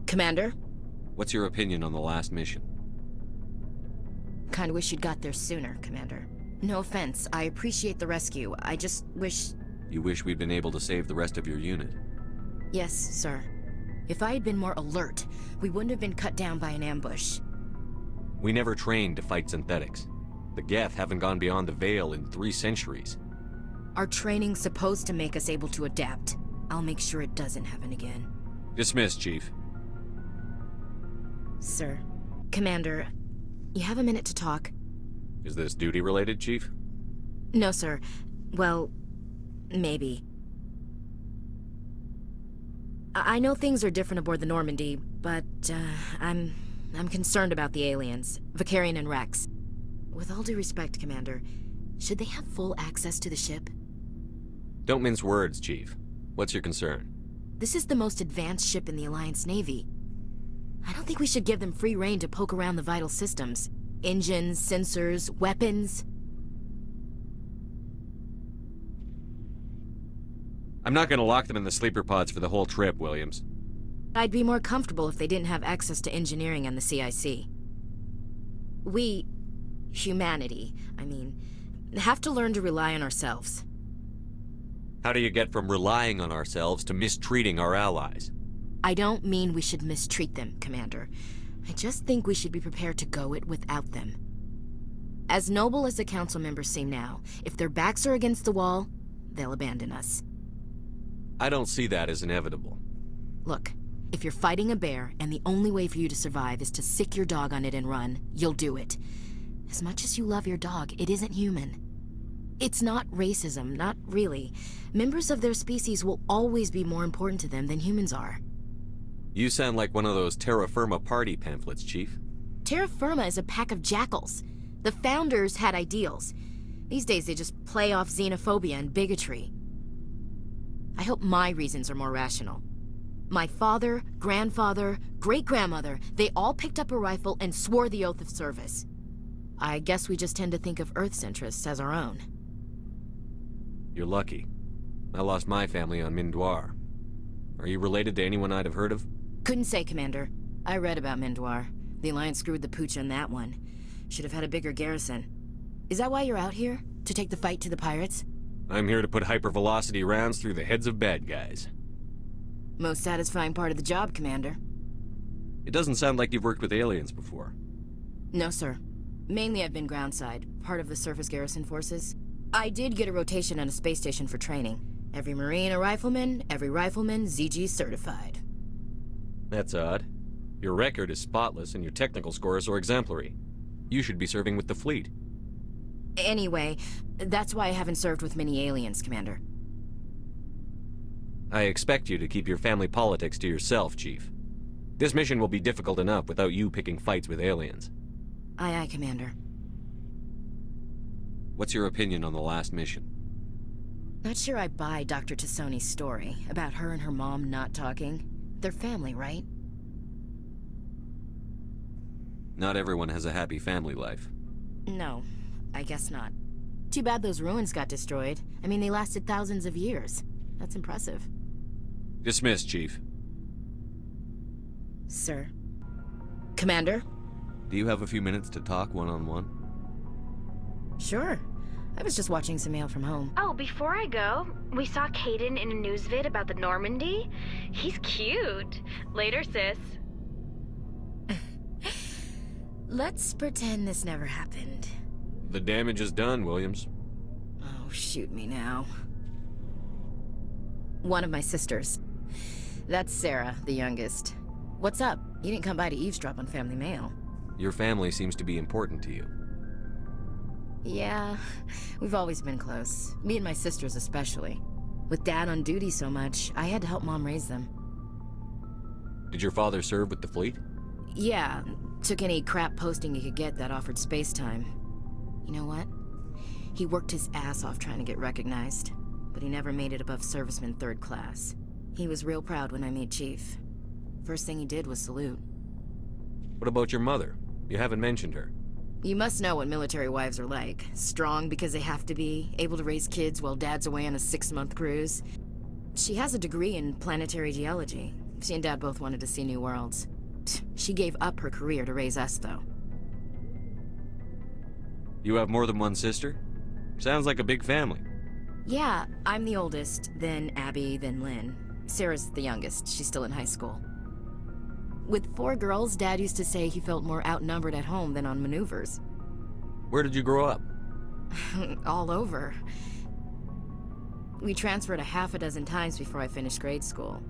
Commander? What's your opinion on the last mission? Kinda wish you'd got there sooner, Commander. No offense, I appreciate the rescue. I just wish... You wish we'd been able to save the rest of your unit? Yes, sir. If I had been more alert, we wouldn't have been cut down by an ambush. We never trained to fight synthetics. The Geth haven't gone beyond the Veil in 3 centuries. Our training's supposed to make us able to adapt. I'll make sure it doesn't happen again. Dismissed, Chief. Sir. Commander, you have a minute to talk? Is this duty-related, Chief? No, sir. Well, maybe. I know things are different aboard the Normandy, but, I'm concerned about the aliens, Vakarian and Rex. With all due respect, Commander, should they have full access to the ship? Don't mince words, Chief. What's your concern? This is the most advanced ship in the Alliance Navy. I don't think we should give them free rein to poke around the vital systems. Engines, sensors, weapons. I'm not gonna lock them in the sleeper pods for the whole trip, Williams. I'd be more comfortable if they didn't have access to engineering and the CIC. We, humanity, I mean, have to learn to rely on ourselves. How do you get from relying on ourselves to mistreating our allies? I don't mean we should mistreat them, Commander. I just think we should be prepared to go it without them. As noble as the Council members seem now, if their backs are against the wall, they'll abandon us. I don't see that as inevitable. Look, if you're fighting a bear and the only way for you to survive is to sick your dog on it and run, you'll do it. As much as you love your dog, it isn't human. It's not racism, not really. Members of their species will always be more important to them than humans are. You sound like one of those Terra Firma party pamphlets, Chief. Terra Firma is a pack of jackals. The founders had ideals. These days they just play off xenophobia and bigotry. I hope my reasons are more rational. My father, grandfather, great-grandmother, they all picked up a rifle and swore the oath of service. I guess we just tend to think of Earth's interests as our own. You're lucky. I lost my family on Mindoir. Are you related to anyone I'd have heard of? Couldn't say, Commander. I read about Mindoir. The Alliance screwed the pooch on that one. Should have had a bigger garrison. Is that why you're out here? To take the fight to the pirates? I'm here to put hypervelocity rounds through the heads of bad guys. Most satisfying part of the job, Commander. It doesn't sound like you've worked with aliens before. No, sir. Mainly I've been groundside, part of the surface garrison forces. I did get a rotation on a space station for training. Every Marine a rifleman, every rifleman ZG certified. That's odd. Your record is spotless and your technical scores are exemplary. You should be serving with the fleet. Anyway, that's why I haven't served with many aliens, Commander. I expect you to keep your family politics to yourself, Chief. This mission will be difficult enough without you picking fights with aliens. Aye, aye, Commander. What's your opinion on the last mission? Not sure I buy Dr. Tassoni's story about her and her mom not talking. They're family, right? Not everyone has a happy family life. No, I guess not. Too bad those ruins got destroyed. I mean, they lasted thousands of years. That's impressive. Dismissed, Chief. Sir. Commander? Do you have a few minutes to talk one-on-one? Sure. I was just watching some mail from home. Oh, before I go, we saw Caden in a news vid about the Normandy. He's cute. Later, sis. Let's pretend this never happened. The damage is done, Williams. Oh, shoot me now. One of my sisters. That's Sarah, the youngest. What's up? You didn't come by to eavesdrop on family mail. Your family seems to be important to you. Yeah, we've always been close. Me and my sisters especially. With Dad on duty so much, I had to help Mom raise them. Did your father serve with the fleet? Yeah, took any crap posting he could get that offered space time. You know what? He worked his ass off trying to get recognized, but he never made it above serviceman 3rd class. He was real proud when I made Chief. First thing he did was salute. What about your mother? You haven't mentioned her. You must know what military wives are like. Strong because they have to be, able to raise kids while Dad's away on a 6-month cruise. She has a degree in planetary geology. She and Dad both wanted to see new worlds. She gave up her career to raise us, though. You have more than one sister? Sounds like a big family. Yeah, I'm the oldest, then Abby, then Lynn. Sarah's the youngest. She's still in high school. With 4 girls, Dad used to say he felt more outnumbered at home than on maneuvers. Where did you grow up? All over. We transferred a half a dozen times before I finished grade school.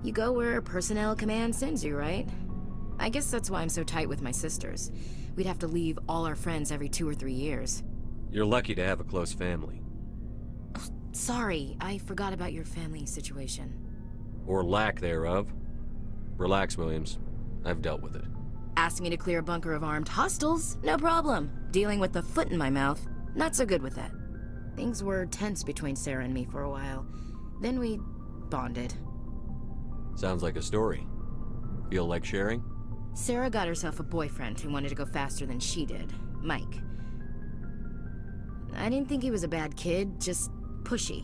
You go where personnel command sends you, right? I guess that's why I'm so tight with my sisters. We'd have to leave all our friends every 2 or 3 years. You're lucky to have a close family. Sorry, I forgot about your family situation. Or lack thereof. Relax, Williams. I've dealt with it. Asked me to clear a bunker of armed hostiles? No problem. Dealing with the foot in my mouth? Not so good with that. Things were tense between Sarah and me for a while. Then we bonded. Sounds like a story. Feel like sharing? Sarah got herself a boyfriend who wanted to go faster than she did, Mike. I didn't think he was a bad kid, just pushy.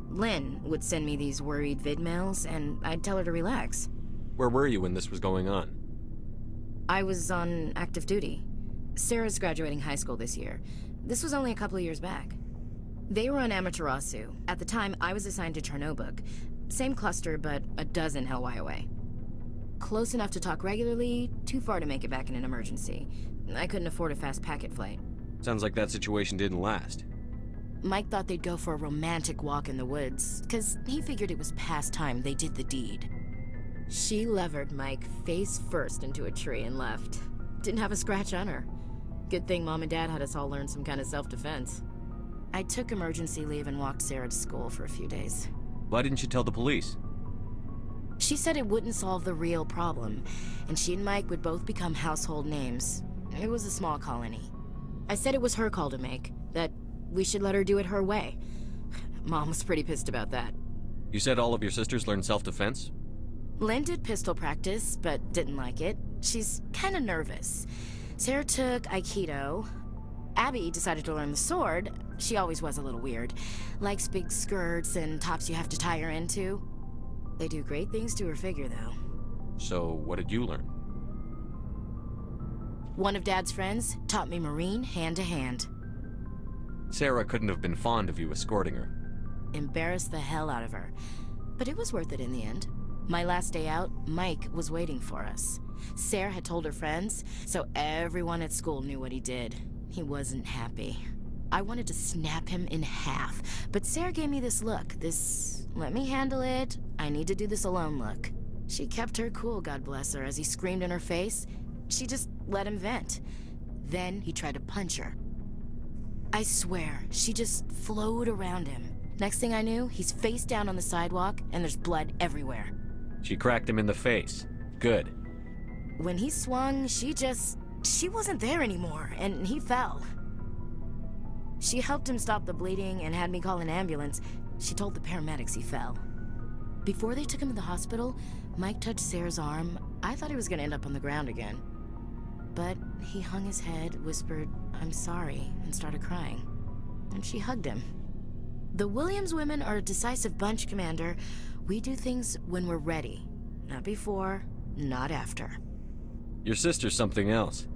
Lynn would send me these worried vid mails, and I'd tell her to relax. Where were you when this was going on? I was on active duty. Sarah's graduating high school this year. This was only a couple of years back. They were on Amaterasu. At the time, I was assigned to Chernobog. Same cluster, but a dozen Hellwire away. Close enough to talk regularly, too far to make it back in an emergency. I couldn't afford a fast packet flight. Sounds like that situation didn't last. Mike thought they'd go for a romantic walk in the woods, because he figured it was past time they did the deed. She levered Mike face first into a tree and left. Didn't have a scratch on her. Good thing Mom and Dad had us all learn some kind of self-defense. I took emergency leave and walked Sarah to school for a few days. Why didn't you tell the police? She said it wouldn't solve the real problem, and she and Mike would both become household names. It was a small colony. I said it was her call to make, that we should let her do it her way. Mom was pretty pissed about that. You said all of your sisters learned self-defense? Lynn did pistol practice, but didn't like it. She's kinda nervous. Sarah took Aikido. Abby decided to learn the sword. She always was a little weird. Likes big skirts and tops you have to tie her into. They do great things to her figure, though. So, what did you learn? One of Dad's friends taught me Marine hand-to-hand. Sarah couldn't have been fond of you escorting her. Embarrassed the hell out of her. But it was worth it in the end. My last day out, Mike was waiting for us. Sarah had told her friends, so everyone at school knew what he did. He wasn't happy. I wanted to snap him in half, but Sarah gave me this look, this let me handle it, I need to do this alone look. She kept her cool, God bless her, as he screamed in her face. She just let him vent. Then he tried to punch her. I swear, she just flowed around him. Next thing I knew, he's face down on the sidewalk, and there's blood everywhere. She cracked him in the face. Good. When he swung, she wasn't there anymore, and he fell. She helped him stop the bleeding and had me call an ambulance. She told the paramedics he fell. Before they took him to the hospital, Mike touched Sarah's arm. I thought he was gonna end up on the ground again. But he hung his head, whispered, "I'm sorry," and started crying. And she hugged him. The Williams women are a decisive bunch, Commander. We do things when we're ready. Not before, not after. Your sister's something else.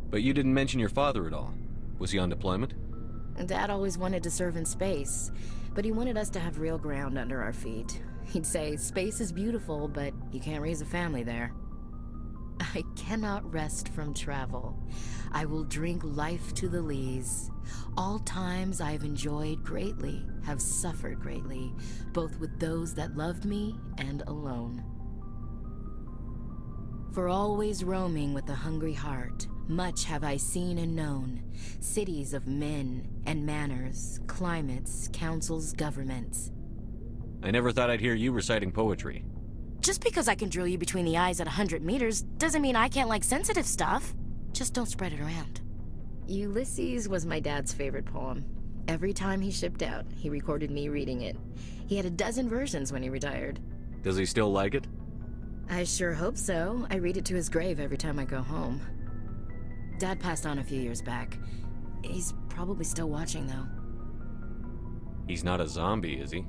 But you didn't mention your father at all. Was he on deployment? Dad always wanted to serve in space, but he wanted us to have real ground under our feet. He'd say, space is beautiful, but you can't raise a family there. I cannot rest from travel. I will drink life to the lees. All times I have enjoyed greatly, have suffered greatly, both with those that loved me and alone. For always roaming with a hungry heart, much have I seen and known, cities of men and manners, climates, councils, governments. I never thought I'd hear you reciting poetry. Just because I can drill you between the eyes at 100 meters doesn't mean I can't like sensitive stuff. Just don't spread it around. Ulysses was my dad's favorite poem. Every time he shipped out, he recorded me reading it. He had a dozen versions when he retired. Does he still like it? I sure hope so. I read it to his grave every time I go home. Dad passed on a few years back. He's probably still watching, though. He's not a zombie, is he?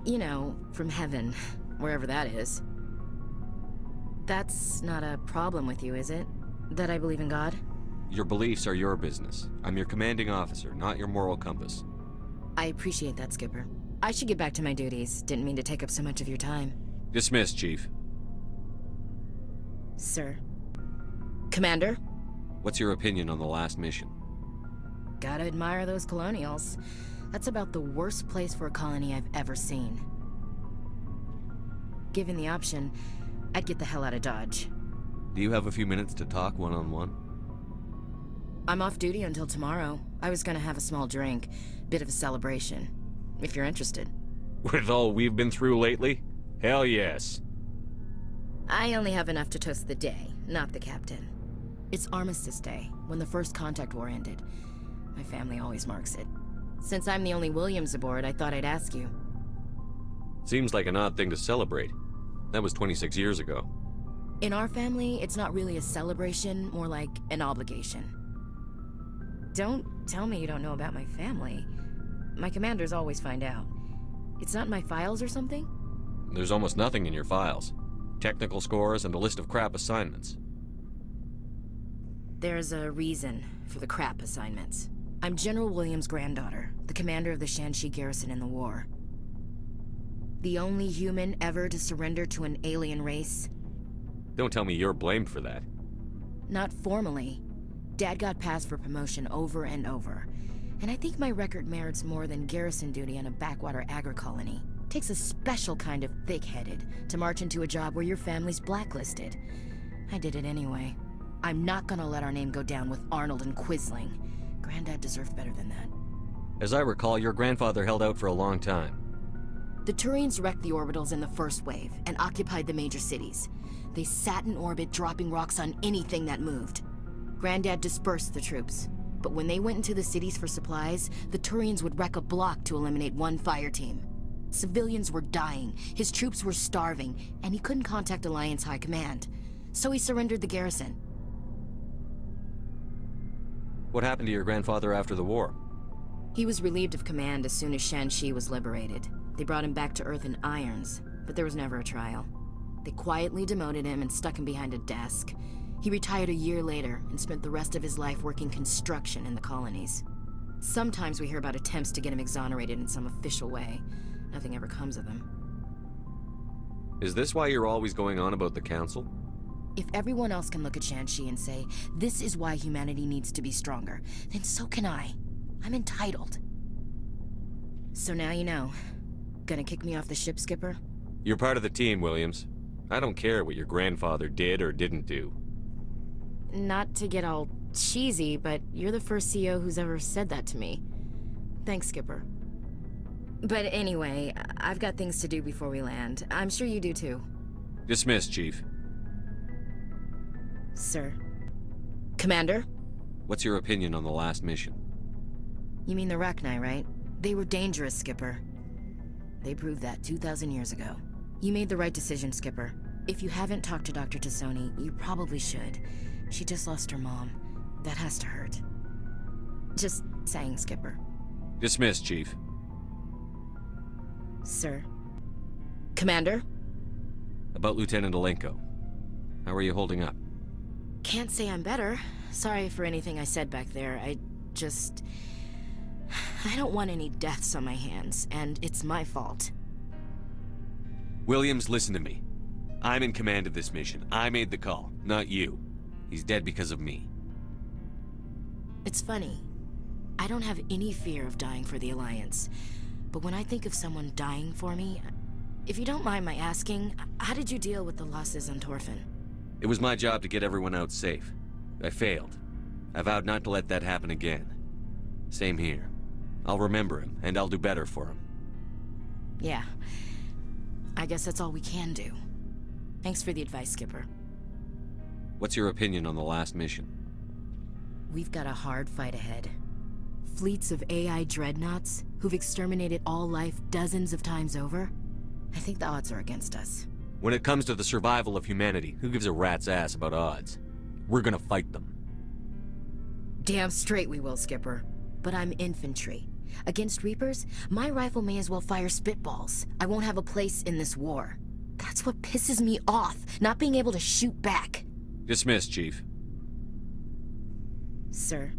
You know, from heaven. wherever that is. That's not a problem with you, is it? That I believe in God? Your beliefs are your business. I'm your commanding officer, not your moral compass. I appreciate that, Skipper. I should get back to my duties. Didn't mean to take up so much of your time. Dismissed, Chief. Sir. Commander? What's your opinion on the last mission? Gotta admire those colonials. That's about the worst place for a colony I've ever seen. Given the option, I'd get the hell out of Dodge. Do you have a few minutes to talk one-on-one? I'm off duty until tomorrow. I was gonna have a small drink. Bit of a celebration. If you're interested. With all we've been through lately? Hell yes. I only have enough to toast the day, not the captain. It's Armistice Day, when the First Contact War ended. My family always marks it. Since I'm the only Williams aboard, I thought I'd ask you. Seems like an odd thing to celebrate. That was 26 years ago. In our family, it's not really a celebration, more like an obligation. Don't tell me you don't know about my family. My commanders always find out. It's not in my files or something? There's almost nothing in your files. Technical scores and a list of crap assignments. There's a reason for the crap assignments. I'm General Williams' granddaughter, the commander of the Shanxi garrison in the war. The only human ever to surrender to an alien race. Don't tell me you're blamed for that. Not formally. Dad got passed for promotion over and over. And I think my record merits more than garrison duty on a backwater agri-colony. Takes a special kind of thick-headed to march into a job where your family's blacklisted. I did it anyway. I'm not gonna let our name go down with Arnold and Quisling. Granddad deserved better than that. As I recall, your grandfather held out for a long time. The Turians wrecked the orbitals in the first wave and occupied the major cities. They sat in orbit, dropping rocks on anything that moved. Granddad dispersed the troops, but when they went into the cities for supplies, the Turians would wreck a block to eliminate one fire team. Civilians were dying, his troops were starving, and he couldn't contact Alliance High Command. So he surrendered the garrison. What happened to your grandfather after the war? He was relieved of command as soon as Shanxi was liberated. They brought him back to Earth in irons, but there was never a trial. They quietly demoted him and stuck him behind a desk. He retired a year later and spent the rest of his life working construction in the colonies. Sometimes we hear about attempts to get him exonerated in some official way. Nothing ever comes of them. Is this why you're always going on about the Council? If everyone else can look at Shanxi and say, this is why humanity needs to be stronger, then so can I. I'm entitled. So now you know. Gonna kick me off the ship, Skipper? You're part of the team, Williams. I don't care what your grandfather did or didn't do. Not to get all cheesy, but you're the first CEO who's ever said that to me. Thanks, Skipper. But anyway, I've got things to do before we land. I'm sure you do too. Dismissed, Chief. Sir. Commander? What's your opinion on the last mission? You mean the Rachni, right? They were dangerous, Skipper. They proved that 2,000 years ago. You made the right decision, Skipper. If you haven't talked to Dr. Tassoni, you probably should. She just lost her mom. That has to hurt. Just saying, Skipper. Dismissed, Chief. Sir. Commander? About Lieutenant Alenko. How are you holding up? Can't say I'm better. Sorry for anything I said back there. I don't want any deaths on my hands, and it's my fault. Williams, listen to me. I'm in command of this mission. I made the call, not you. He's dead because of me. It's funny. I don't have any fear of dying for the Alliance. But when I think of someone dying for me, if you don't mind my asking, how did you deal with the losses on Torfin? It was my job to get everyone out safe. I failed. I vowed not to let that happen again. Same here. I'll remember him, and I'll do better for him. Yeah. I guess that's all we can do. Thanks for the advice, Skipper. What's your opinion on the last mission? We've got a hard fight ahead. Fleets of AI dreadnoughts who've exterminated all life dozens of times over. I think the odds are against us. When it comes to the survival of humanity, who gives a rat's ass about odds? We're gonna fight them. Damn straight we will, Skipper. But I'm infantry. Against Reapers, my rifle may as well fire spitballs. I won't have a place in this war. That's what pisses me off, not being able to shoot back. Dismissed, Chief. Sir.